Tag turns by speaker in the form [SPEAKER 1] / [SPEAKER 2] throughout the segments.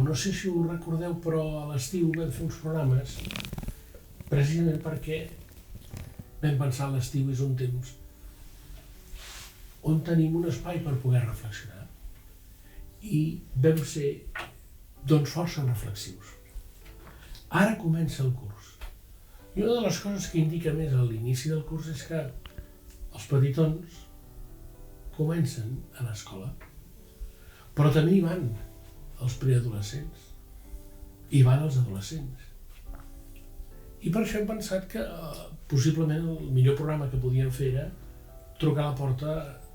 [SPEAKER 1] no sé si ho recordeu, però a l'estiu vam fer uns programes precisament perquè vam pensar que l'estiu és un temps on tenim un espai per poder reflexionar i vam ser doncs força reflexius. Ara comença el curs i una de les coses que indica més a l'inici del curs és que els petitons comencen a l'escola, però també hi van els preadolescents, hi van els adolescents. I per això hem pensat que possiblement el millor programa que podíem fer era trucar a la porta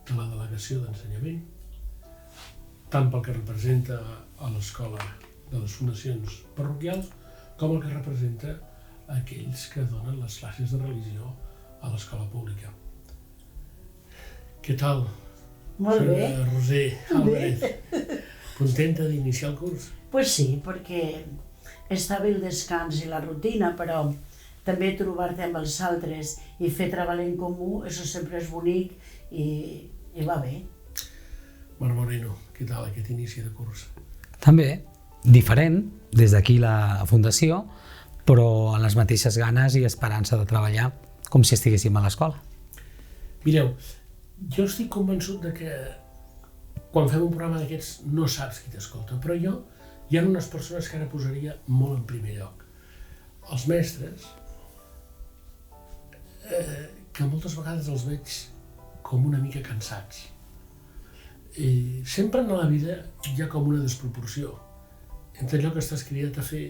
[SPEAKER 1] de la delegació d'ensenyament, tant pel que representa a l'escola de les fundacions parroquials com el que representa aquells que donen les classes de religió a l'escola pública. Què tal?
[SPEAKER 2] Molt bé.
[SPEAKER 1] Roser Álvarez, contenta d'iniciar el curs?
[SPEAKER 2] Pues sí, perquè està bé el descans i la rutina, però també trobar-te amb els altres i fer treball en comú, això sempre és bonic i va bé.
[SPEAKER 1] Marc Moreno, què tal aquest inici de curs?
[SPEAKER 3] També, diferent, des d'aquí la Fundació, però amb les mateixes ganes i esperança de treballar com si estiguéssim a l'escola.
[SPEAKER 1] Mireu, jo estic convençut de que quan fem un programa d'aquests no saps qui t'escolta, però hi ha unes persones que ara posaria molt en primer lloc. Els mestres, que moltes vegades els veig com una mica cansats. Sempre en la vida hi ha com una desproporció entre allò que estàs criat a fer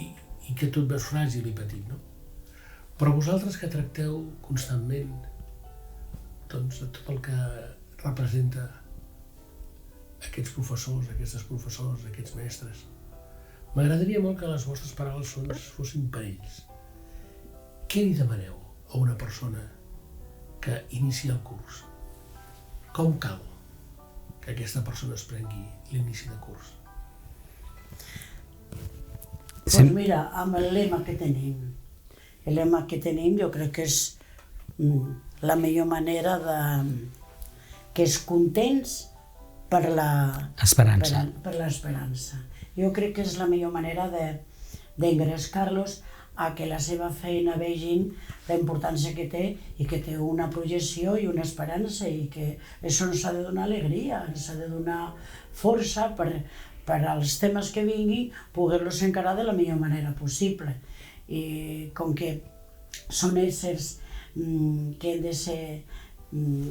[SPEAKER 1] i que tu et veus fràgil i petit, no? Però vosaltres que tracteu constantment doncs, de tot el que representa aquests professors, aquestes professors, aquests mestres, m'agradaria molt que les vostres paraules fossin per ells. Què li demaneu a una persona que inicia el curs? Com cal que aquesta persona es prengui l'inici de curs?
[SPEAKER 2] Doncs mira, amb el lema que tenim jo crec que és la millor manera de que és contents per l'esperança. Jo crec que és la millor manera d'engrescar-los a que la seva feina vegin la importància que té i que té una projecció i una esperança i que això ens ha de donar alegria, ens ha de donar força per als temes que vingui poder-los encarar de la millor manera possible. I com que són éssers que hem de ser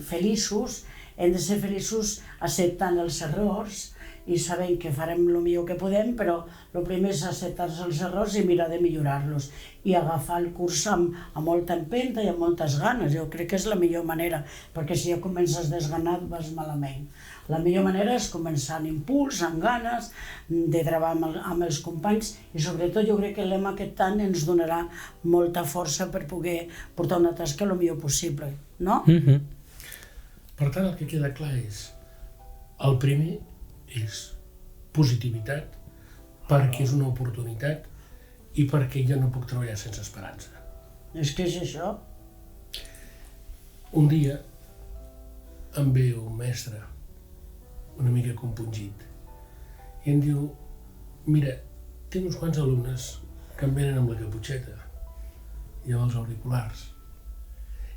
[SPEAKER 2] feliços, hem de ser feliços acceptant els errors i sabent que farem el millor que podem, però el primer és acceptar els errors i mirar de millorar-los i agafar el curs amb molta empenta i amb moltes ganes. Jo crec que és la millor manera, perquè si ja comences desganat vas malament. La millor manera és començar amb impuls, amb ganes, de treballar amb els companys i sobretot jo crec que el lema aquest any ens donarà molta força per poder portar una tasca el millor possible, no?
[SPEAKER 1] Per tant, el que queda clar és el primer és positivitat perquè és una oportunitat i perquè jo no puc treballar sense esperança.
[SPEAKER 2] És que és això.
[SPEAKER 1] Un dia em ve un mestre una mica compungit i em diu: mira, tinc uns quants alumnes que em venen amb la caputxeta i amb els auriculars.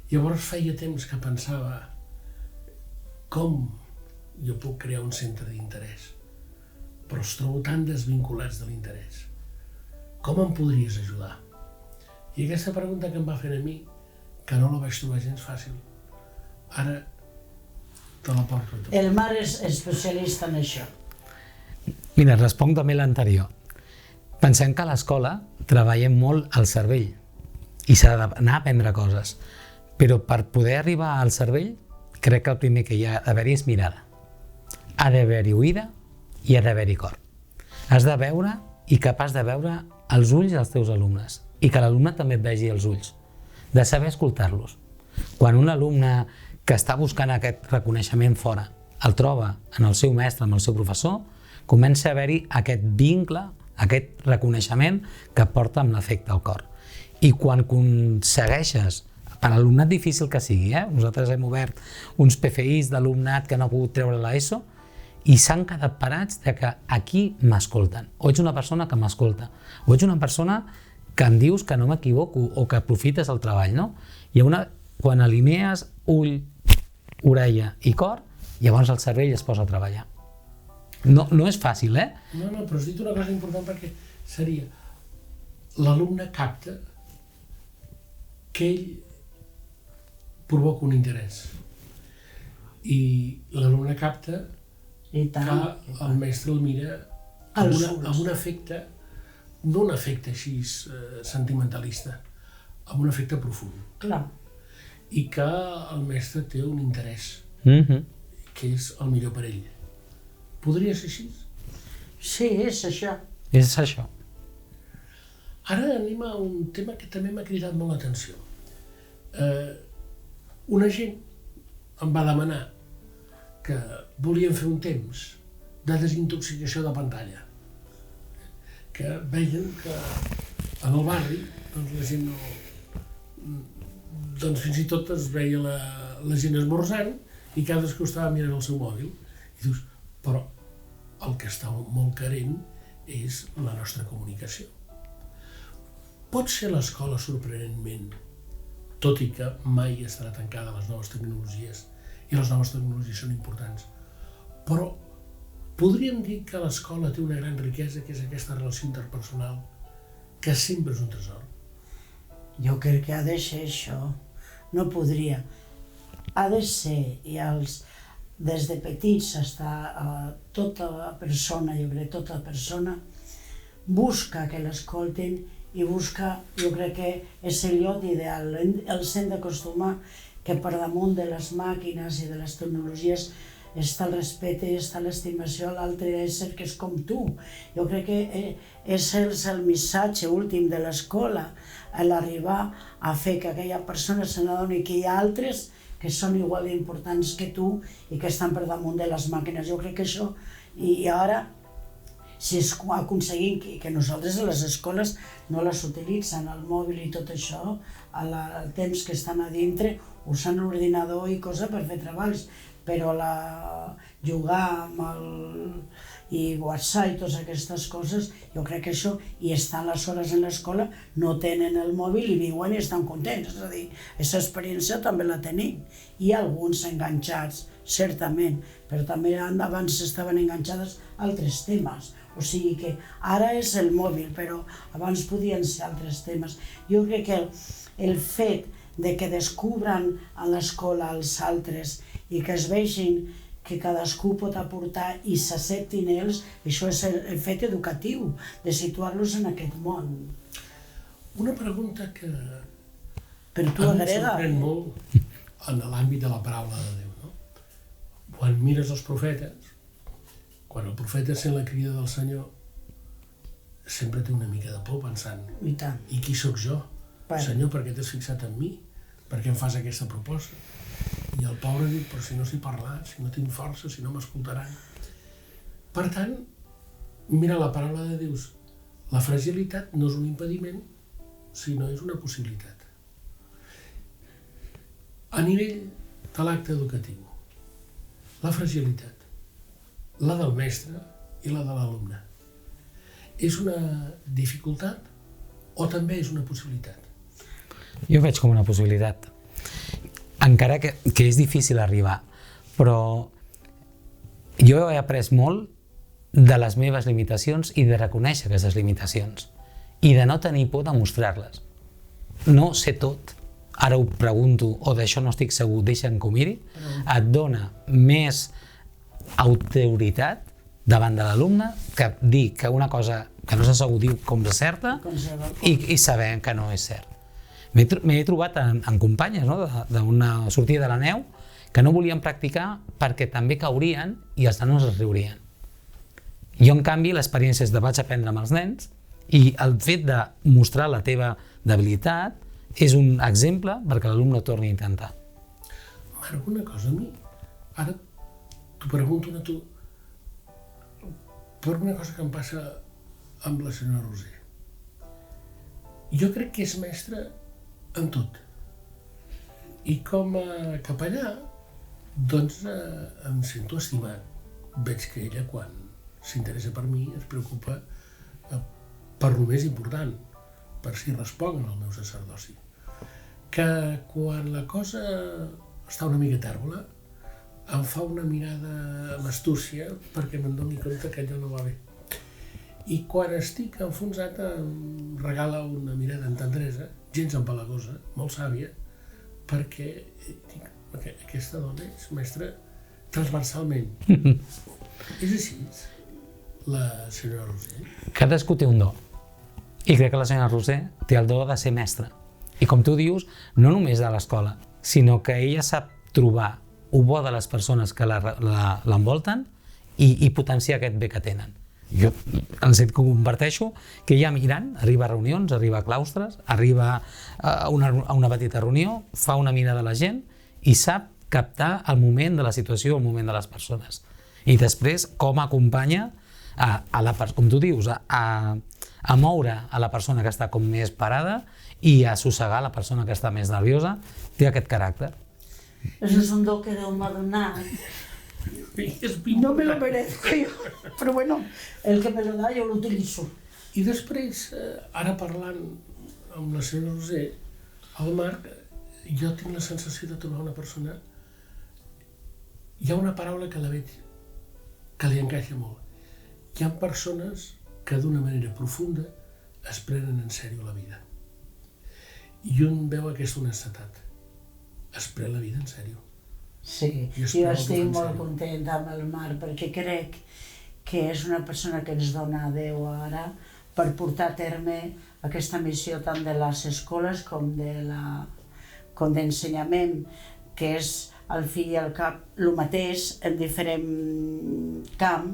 [SPEAKER 1] Llavors feia temps que pensava com jo puc crear un centre d'interès, però els trobo tan desvinculats de l'interès. Com em podries ajudar? I aquesta pregunta que em va fer a mi, que no la vaig trobar gens fàcil, ara te la porto a tu.
[SPEAKER 2] El Marc és especialista en això.
[SPEAKER 3] Mira, responc també l'anterior. Pensem que a l'escola treballem molt al cervell i s'ha d'anar a aprendre coses, però per poder arribar al cervell crec que el primer que hi ha d'haver-hi és mirada. Ha d'haver-hi oïda i ha d'haver-hi cor. Has de veure i capaç de veure els ulls dels teus alumnes i que l'alumne també et vegi els ulls, de saber escoltar-los. Quan un alumne que està buscant aquest reconeixement fora el troba en el seu mestre, en el seu professor, comença a haver-hi aquest vincle, aquest reconeixement que porta amb l'efecte al cor. I quan aconsegueixes, per alumnat difícil que sigui, nosaltres hem obert uns PFIs d'alumnat que no ha pogut treure l'ESO i s'han quedat parats de que aquí m'escolten, o ets una persona que m'escolta, o ets una persona que em dius que no m'equivoco o que aprofites el treball, no? Quan alinees ull, orella i cor, llavors el cervell es posa a treballar. No és fàcil, eh?
[SPEAKER 1] No, però has dit una cosa important perquè seria l'alumne capta que ell provoca un interès i l'alumne capta que el mestre el mira amb un efecte, no un efecte així sentimentalista, amb un efecte profund.
[SPEAKER 2] Clar.
[SPEAKER 1] I que el mestre té un interès, que és el millor per ell. Podria ser així?
[SPEAKER 2] Sí, és això.
[SPEAKER 3] És això.
[SPEAKER 1] Ara anem a un tema que també m'ha cridat molt l'atenció. Una gent em va demanar que volien fer un temps de desintoxicació de pantalla, que veien que en el barri la gent fins i tot es veia la gent esmorzant i cadascú estava mirant el seu mòbil. I dius, però el que està molt carent és la nostra comunicació. Pot ser l'escola sorprenentment, tot i que mai estarà tancada a les noves tecnologies, i les noves tecnologies són importants, però podríem dir que l'escola té una gran riquesa, que és aquesta relació interpersonal, que sempre és un tresor.
[SPEAKER 2] Jo crec que ha de ser això. No podria. Ha de ser, i des de petits fins tota persona, jo crec, tota persona, busca que l'escoltin i busca, jo crec que és el lloc ideal. Els hem d'acostumar que per damunt de les màquines i de les tecnologies està el respecte i està l'estimació a l'altre ésser que és com tu. Jo crec que és el missatge últim de l'escola, l'arribar a fer que aquella persona se n'adoni que hi ha altres que són igual d'importants que tu i que estan per damunt de les màquines. Jo crec que això, i ara, si aconseguim que nosaltres a les escoles no les utilitzen, el mòbil i tot això, el temps que estan a dintre, usen l'ordinador i cosa per fer treballs, però jugar amb i WhatsApp i totes aquestes coses, jo crec que això, i estan les hores en l'escola, no tenen el mòbil i viuen i estan contents, és a dir, aquesta experiència també la tenim. Hi ha alguns enganxats, certament, però també abans estaven enganxades altres temes, o sigui que ara és el mòbil, però abans podien ser altres temes. Jo crec que el fet de que descobren a l'escola els altres i que es vegin que cadascú pot aportar i s'acceptin ells, això és el fet educatiu, de situar-los en aquest món.
[SPEAKER 1] Una pregunta que
[SPEAKER 2] Però tu
[SPEAKER 1] em
[SPEAKER 2] agrega.
[SPEAKER 1] sorprèn molt en l'àmbit de la paraula de Déu, no? Quan mires els profetes, quan el profeta sent la crida del Senyor, sempre té una mica de por pensant,
[SPEAKER 2] I tant.
[SPEAKER 1] i qui sóc jo?
[SPEAKER 2] Bueno.
[SPEAKER 1] Senyor, per què t'has fixat en mi? Per què em fas aquesta proposta? I el pobre diu, però si no sé parlar, si no tinc força, si no m'escoltaran. Per tant, mira, la paraula de Déu, la fragilitat no és un impediment, sinó és una possibilitat. A nivell de l'acte educatiu, la fragilitat, la del mestre i la de l'alumne, és una dificultat o també és una possibilitat?
[SPEAKER 3] Jo ho veig com una possibilitat. Encara que és difícil arribar, però jo he après molt de les meves limitacions i de reconèixer aquestes limitacions i de no tenir por de mostrar-les. No sé tot, ara ho pregunto o d'això no estic segur, deixa'm que ho miri, et dona més autoritat davant de l'alumne que dir que una cosa que no s'ha segur diu com de certa i saber que no és cert. M'he trobat en companyes d'una sortida de la neu que no volien practicar perquè també caurien i els nanos es riurien. Jo, en canvi, l'experiència és de vaig aprendre amb els nens i el fet de mostrar la teva debilitat és un exemple perquè l'alumne torni a intentar.
[SPEAKER 1] Mare, una cosa, a mi, ara t'ho pregunto a tu, per una cosa que em passa amb la senyora Roser. Jo crec que és mestra en tot. I com a capellà, doncs em sento estimat veig que ella, quan s'interessa per mi, es preocupa per lo més important, per si responguen al meu sacerdoci. Que quan la cosa està una mica tèrbola, em fa una mirada amb astúcia perquè me'n doni compte que allò no va bé. I quan estic enfonsat em regala una mirada amb tendresa, gens empalagosa, molt sàvia, perquè aquesta dona és mestra transversalment. És així, la senyora Roser.
[SPEAKER 3] Cadascú té un do. I crec que la senyora Roser té el do de ser mestra. I com tu dius, no només de l'escola, sinó que ella sap trobar el bo de les persones que l'envolten i potenciar aquest bé que tenen. Jo ens comparteixo que ja mirant, arriba a reunions, arriba a claustres, arriba a una petita reunió, fa una mirada a la gent i sap captar el moment de la situació, el moment de les persones. I després com acompanya com tu dius, a moure a la persona que està com més parada i a assossegar la persona que està més nerviosa. Té aquest caràcter.
[SPEAKER 2] Eso es un do que Déu m'ha donat. No me lo merezco yo, pero bueno, el que me lo da yo lo utilizo.
[SPEAKER 1] I després, ara parlant amb la senyora Roser, el Marc, jo tinc la sensació de trobar una persona... Hi ha una paraula que la veig, que li encaixa molt. Hi ha persones que d'una manera profunda es prenen en sèrio la vida. I un veu aquesta honestedat. Es pren la vida en sèrio.
[SPEAKER 2] Sí, jo estic molt contenta amb el Marc perquè crec que és una persona que ens dona a Déu ara per portar a terme aquesta missió tant de les escoles com d'ensenyament, que és al fi i al cap el mateix en diferent camp,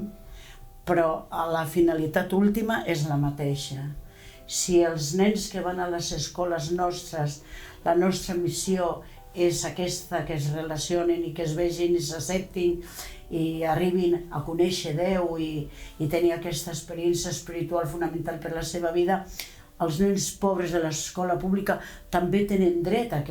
[SPEAKER 2] però la finalitat última és la mateixa. Si els nens que van a les escoles nostres, la nostra missió és aquesta, que es relacionen i que es vegin i s'acceptin i arribin a conèixer Déu i tenir aquesta experiència espiritual fonamental per la seva vida, els nens pobres de l'escola pública també tenen dret a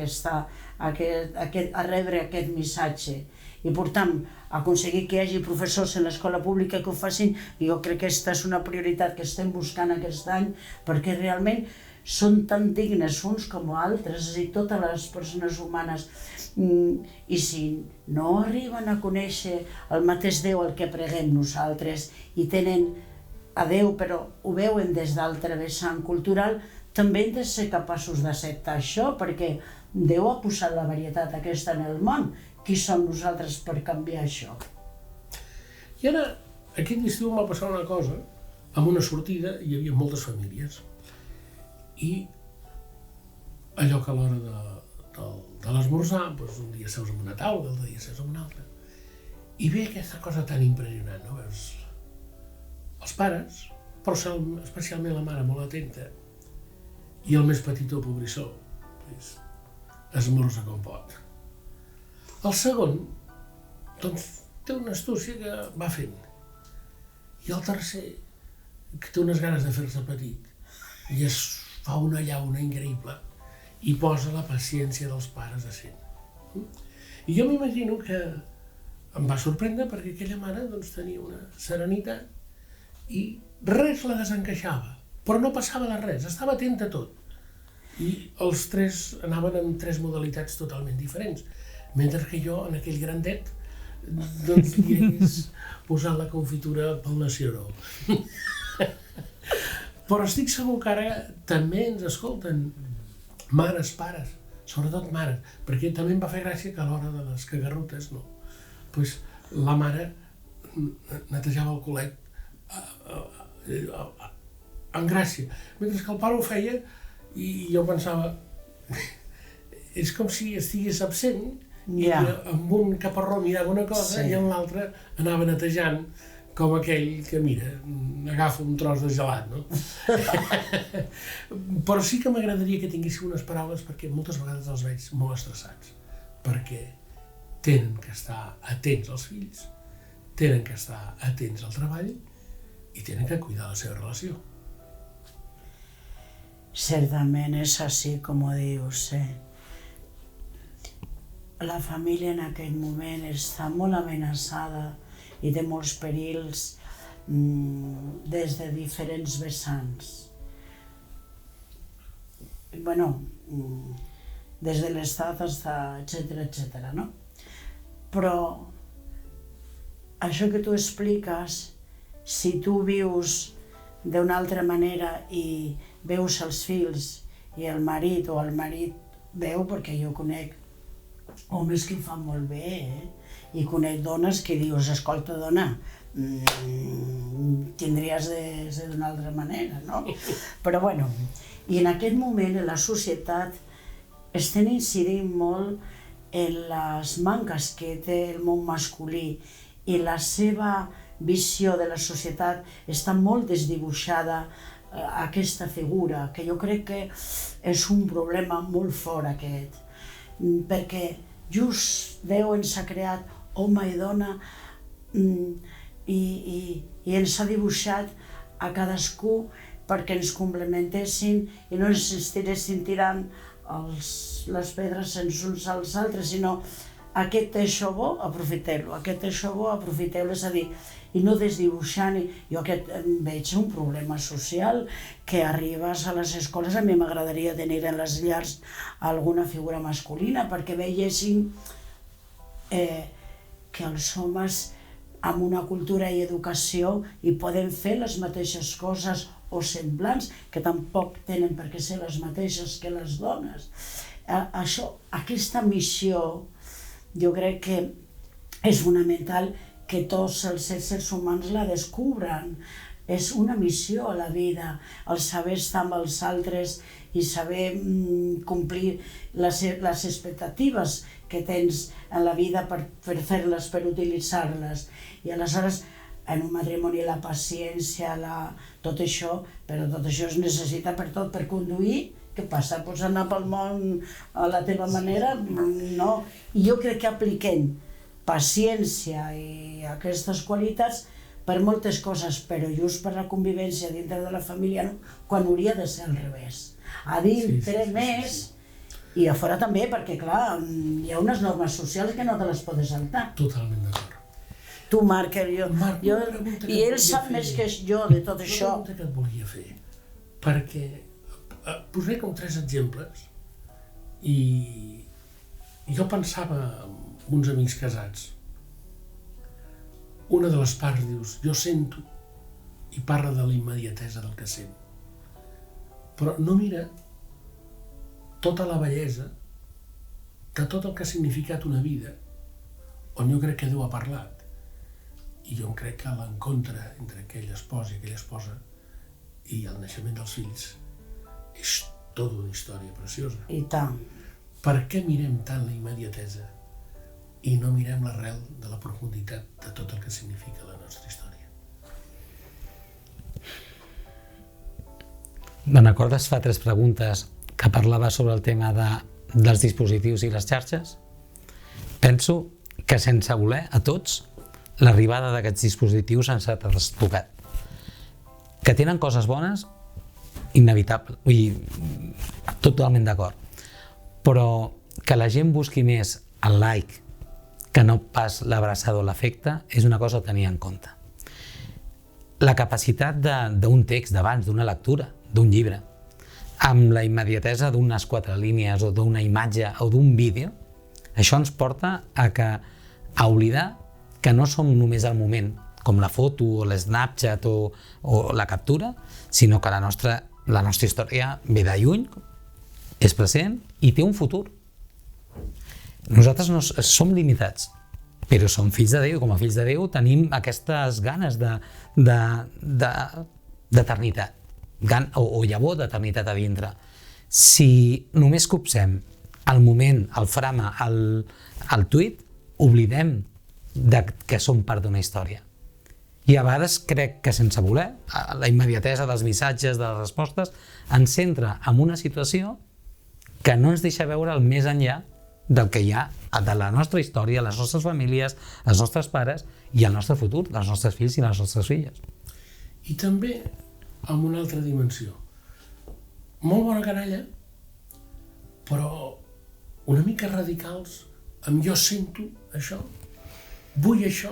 [SPEAKER 2] rebre aquest missatge. I per tant, aconseguir que hi hagi professors en l'escola pública que ho facin, jo crec que aquesta és una prioritat que estem buscant aquest any, perquè realment són tan dignes uns com altres, és a dir, totes les persones humanes. I si no arriben a conèixer el mateix Déu al que preguem nosaltres i tenen a Déu però ho veuen des d'altre vessant cultural, també hem de ser capaços d'acceptar això, perquè Déu ha posat la varietat aquesta en el món. Qui som nosaltres per canviar això?
[SPEAKER 1] I ara, aquest estiu em va passar una cosa, amb una sortida hi havia moltes famílies. I allò que a l'hora de l'esmorzar, doncs un dia seus en una taula, l'altre dia seus en una altra. I ve aquesta cosa tan impressionant, no? Veus els pares, però especialment la mare molt atenta, i el més petitó, pobrissó, esmorza com pot. El segon, doncs, té una astúcia que va fent. I el tercer, que té unes ganes de fer-se petit, i es fa una llauna increïble i posa la paciència dels pares a cent. I jo m'imagino que em va sorprendre perquè aquella mare doncs, tenia una serenitat i res la desencaixava, però no passava de res, estava atenta a tot. I els tres anaven en tres modalitats totalment diferents, mentre que jo, en aquell grandet, doncs li hagués posat la confitura pel nacional. Però estic segur que ara també ens escolten mares, pares, sobretot mares, perquè també em va fer gràcia que a l'hora de les cagarrutes, no? Pues la mare netejava el culet amb gràcia, mentre que el pare ho feia i jo pensava, és com si estigués absent i amb un caparró mirava una cosa i amb l'altre anava netejant com aquell que, mira, agafa un tros de gelat, no? Però sí que m'agradaria que tinguessin unes paraules perquè moltes vegades els veig molt estressats, perquè tenen que estar atents als fills, tenen que estar atents al treball i tenen que cuidar la seva relació.
[SPEAKER 2] Ciertament és així com ho dius, La família en aquell moment està molt amenaçada i té molts perills des de diferents vessants. Bueno, des de l'estat etcètera, etcètera, no? Però això que tu expliques, si tu vius d'una altra manera i veus els fills i el marit, o el marit veu, perquè jo conec homes que ho fan molt bé, i conec dones que dius, escolta, dona, tindries de ser d'una altra manera, no? Però bueno, i en aquest moment en la societat estem incidint molt en les manques que té el món masculí i la seva visió de la societat està molt desdibuixada, aquesta figura, que jo crec que és un problema molt fort aquest, perquè just Déu ens ha creat home i dona i ens ha dibuixat a cadascú perquè ens complementessin i no ens estiguessin tirant les pedres uns als altres, sinó aquest té això bo, aprofiteu-lo, aquest té això bo, aprofiteu-lo, és a dir, i no desdibuixant. Jo veig un problema social que arribes a les escoles, a mi m'agradaria tenir en les llars alguna figura masculina perquè veiessin que els homes amb una cultura i educació hi poden fer les mateixes coses o semblants, que tampoc tenen per què ser les mateixes que les dones. Aquesta missió jo crec que és fonamental que tots els éssers humans la descobren. És una missió a la vida, el saber estar amb els altres i saber complir les expectatives que tens en la vida per fer-les, per utilitzar-les. I aleshores, en un matrimoni, la paciència, tot això, però tot això es necessita per tot, per conduir. Què passa? Pots anar pel món a la teva manera? No. I jo crec que apliquem paciència i aquestes qualitats per moltes coses, però just per la convivència dintre de la família, quan hauria de ser al revés. A dintre més i a fora també, perquè clar, hi ha unes normes socials que no te les podes saltar.
[SPEAKER 1] Totalment d'acord.
[SPEAKER 2] Tu, Marc, i ell sap més que jo de tot això.
[SPEAKER 1] Una pregunta que et volia fer, perquè posaré com 3 exemples i jo pensava en uns amics casats. Una de les parts dius, jo sento, i parla de la immediatesa del que sent. Però no mira tota la bellesa de tot el que ha significat una vida, on jo crec que Déu ha parlat. I jo crec que l'encontre entre aquell espòs i aquella esposa i el naixement dels fills és tota una història preciosa.
[SPEAKER 2] I tant.
[SPEAKER 1] Per què mirem tant la immediatesa i no mirem l'arrel de la profunditat de tot el que significa la nostra història?
[SPEAKER 3] Me'n recordes fa 3 preguntes que parlava sobre el tema dels dispositius i les xarxes? Penso que sense voler a tots l'arribada d'aquests dispositius ens ha trastocat. Que tenen coses bones, inevitable, totalment d'acord, però que la gent busqui més el like que no pas l'abraçada o l'afecte és una cosa a tenir en compte. La capacitat d'un text d'abans, d'una lectura, d'un llibre, amb la immediatesa d'unes 4 línies o d'una imatge o d'un vídeo, això ens porta a oblidar que no som només el moment, com la foto o l'Snapchat o la captura, sinó que la nostra història ve de lluny, és present i té un futur. Nosaltres no som limitats, però som fills de Déu i com a fills de Déu tenim aquestes ganes d'eternitat, o llavor d'eternitat a dintre. Si només copsem el moment, el frama, el tuit, oblidem que som part d'una història. I a vegades crec que sense voler, la immediatesa dels missatges, de les respostes, ens centra en una situació que no ens deixa veure el més enllà del que hi ha de la nostra història, les nostres famílies, els nostres pares i el nostre futur, dels nostres fills i les nostres filles.
[SPEAKER 1] I també amb una altra dimensió. Molt bona canalla, però una mica radicals amb jo sento això, vull això,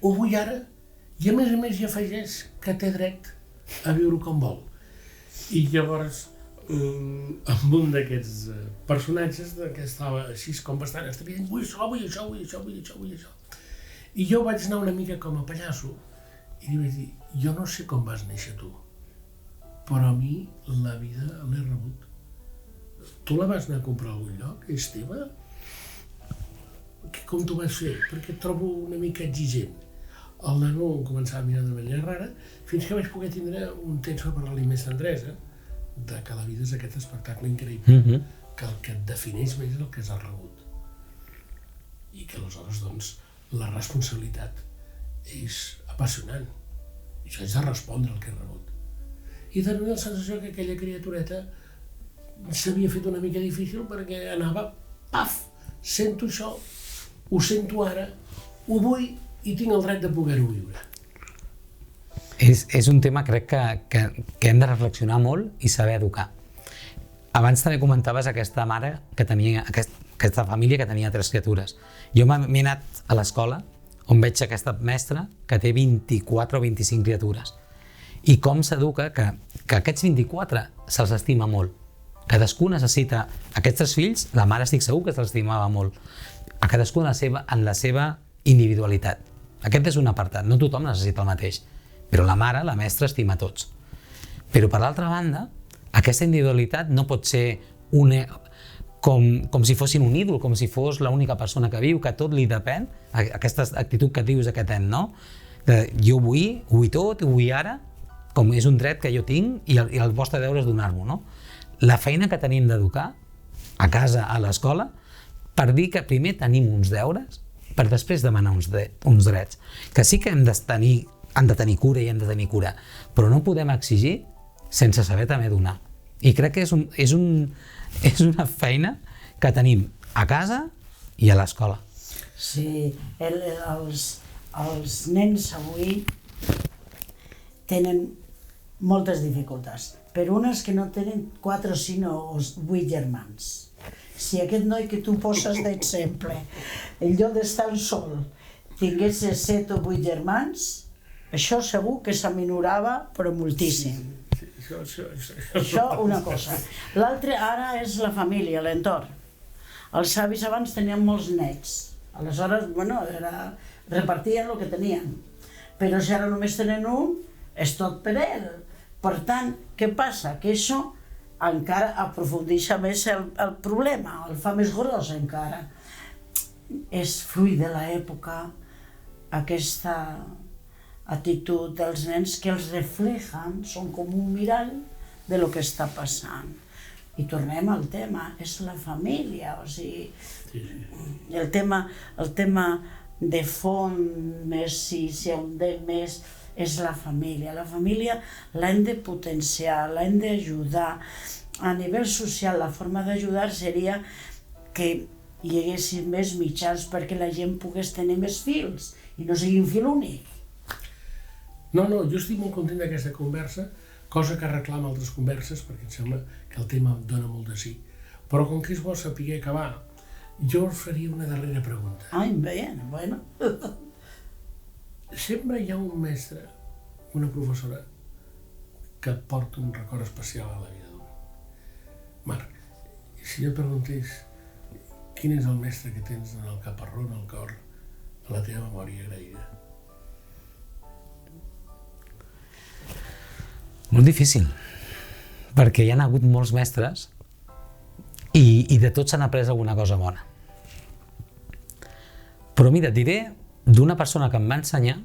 [SPEAKER 1] ho vull ara, i a més hi afegeix que té dret a viure com vol. I llavors, amb un d'aquests personatges que estava així com bastant estrident, vull això. I jo vaig anar una mica com a pallasso i li vaig dir, jo no sé com vas néixer tu, però a mi la vida l'he rebut. Tu la vas anar a comprar a algun lloc? És teva? Com t'ho vas fer? Perquè et trobo una mica exigent. El nano em començava a mirar d'una manera rara, fins que vaig poder tindre un temps per parlar-li més tendresa de que la vida és aquest espectacle increïble, que el que et defineix més és el que has rebut. I que aleshores, doncs, la responsabilitat és apassionant. I jo haig de respondre al que he rebut. I tenia la sensació que aquella criatureta s'havia fet una mica difícil perquè anava, paf, sento això, ho sento ara, ho vull i tinc el dret de poder-ho viure.
[SPEAKER 3] És un tema, crec, que hem de reflexionar molt i saber educar. Abans també comentaves aquesta mare que tenia, aquesta família que tenia 3 criatures. Jo m'he anat a l'escola on veig aquesta mestra que té 24 o 25 criatures. I com s'educa que aquests 24 se'ls estima molt. Cadascú necessita, aquests 3 fills, la mare estic segur que se'ls estimava molt. A cadascú en la seva individualitat. Aquest és un apartat, no tothom necessita el mateix. Però la mare, la mestra, estima tots. Però per l'altra banda, aquesta individualitat no pot ser com si fossin un ídol, com si fos l'única persona que viu, que tot li depèn, aquesta actitud que dius aquest any, no? Jo ho vull tot, ho vull ara, com és un dret que jo tinc i el vostre deure és donar-m'ho, no? La feina que tenim d'educar, a casa, a l'escola, per dir que primer tenim uns deures, per després demanar uns drets, que sí que han de tenir cura i hem de tenir cura, però no podem exigir sense saber també donar. I crec que és una feina que tenim a casa i a l'escola.
[SPEAKER 2] Sí, els nens avui tenen moltes dificultats, però unes que no tenen 4 o 5 o 8 germans. Si aquest noi que tu poses d'exemple, en lloc d'estar sol, tingués 7 o 8 germans, això segur que s'aminorava, però moltíssim. Això una cosa. L'altre ara és la família, l'entorn. Els avis abans tenien molts nets. Aleshores, repartien el que tenien. Però si ara només tenen un, és tot per ell. Per tant, què passa? Que això encara aprofundeix més el problema, el fa més gros encara. És fruit de l'època aquesta actitud dels nens que els reflejen, són com un mirall de lo que està passant. I tornem al tema, és la família, o sigui, el tema de fons més, si ahondem més, és la família. La família l'hem de potenciar, l'hem d'ajudar. A nivell social, la forma d'ajudar seria que hi haguessin més mitjans perquè la gent pogués tenir més fills i no sigui un fil únic.
[SPEAKER 1] No, jo estic molt content d'aquesta conversa, cosa que reclama altres converses, perquè em sembla que el tema dona molt de sí. Però com que és bo saber acabar, jo us faria una darrera pregunta.
[SPEAKER 2] Ai, bé, bueno.
[SPEAKER 1] Sempre hi ha un mestre, una professora, que et porta un record especial a la vida d'un. Marc, si jo et preguntés quin és el mestre que tens en el caparró, en el cor, a la teva memòria agraïda?
[SPEAKER 3] Molt difícil, perquè hi ha hagut molts mestres i de tots s'han après alguna cosa bona. Però mira, et diré d'una persona que em va ensenyar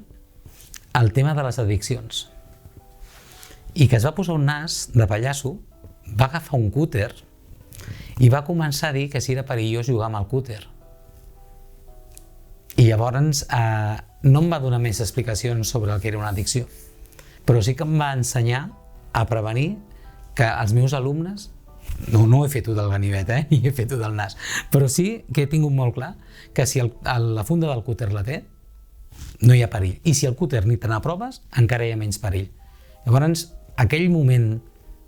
[SPEAKER 3] el tema de les addiccions i que es va posar un nas de pallasso, va agafar un cúter i va començar a dir que si era perillós jugar amb el cúter. I llavors no em va donar més explicacions sobre el que era una addicció, però sí que em va ensenyar a prevenir que els meus alumnes, no he fet-ho del ganivet, ni he fet-ho del nas, però sí que he tingut molt clar que si la funda del cúter la té, no hi ha perill. I si el cúter ni te n'aproves, encara hi ha menys perill. Llavors, aquell moment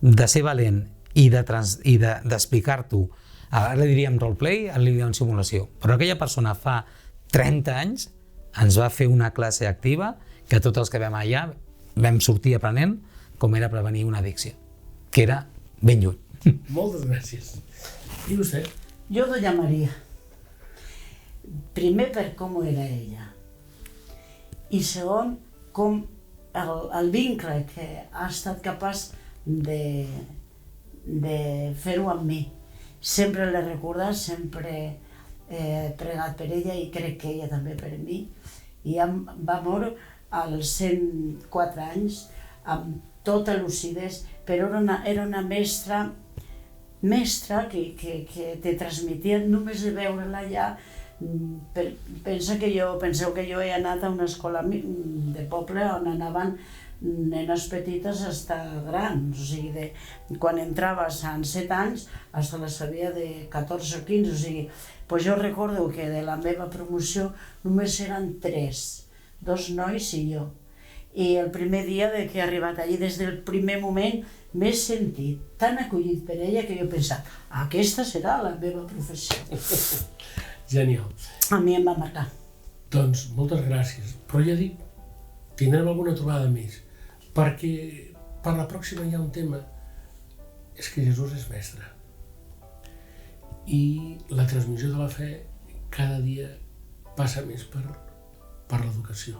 [SPEAKER 3] de ser valent i d'explicar-t'ho, ara li diríem roleplay, ara li diríem simulació, però aquella persona fa 30 anys ens va fer una classe activa que tots els que vam allà vam sortir aprenent com era prevenir una addicció, que era ben lluny.
[SPEAKER 1] Moltes gràcies. I vostè?
[SPEAKER 2] Jo, doña Maria, primer per com era ella i segon com el vincle que ha estat capaç de fer-ho amb mi. Sempre l'he recordat, sempre he pregat per ella i crec que ella també per mi. I va moure als 104 anys amb tota lucidesa, però era una mestra que te transmetia només de veure-la ja. Penseu que jo he anat a una escola de poble on anaven nenes petites fins grans, o sigui, quan entraves amb 7 anys fins la sabia de 14 o 15, o sigui, jo recordo que de la meva promoció només eren 3, 2 nois i jo. I el primer dia que he arribat allí, des del primer moment, m'he sentit tan acollit per ella que jo he pensat, aquesta serà la meva professió.
[SPEAKER 1] Genial.
[SPEAKER 2] A mi em va marcar.
[SPEAKER 1] Doncs moltes gràcies, però ja dic, tindrem alguna trobada més, perquè per la pròxima hi ha un tema, és que Jesús és mestre. I la transmissió de la fe cada dia passa més per l'educació.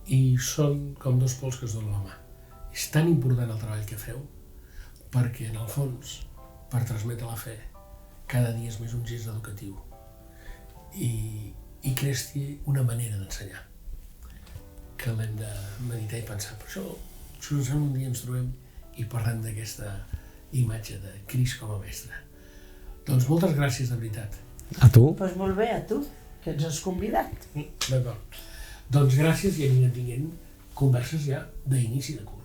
[SPEAKER 1] I són com dos pols que es donen la mà. És tan important el treball que feu, perquè en el fons, per transmetre la fe, cada dia és més un gest educatiu. I creus-hi una manera d'ensenyar, que l'hem de meditar i pensar. Per això, si us sembla, un dia ens trobem i parlem d'aquesta imatge de Crist com a mestre. Doncs moltes gràcies, de veritat.
[SPEAKER 3] A tu?
[SPEAKER 2] Doncs molt bé, a tu, que ens has convidat.
[SPEAKER 1] D'acord. Doncs gràcies i anirem tinguent converses ja d'inici de curs.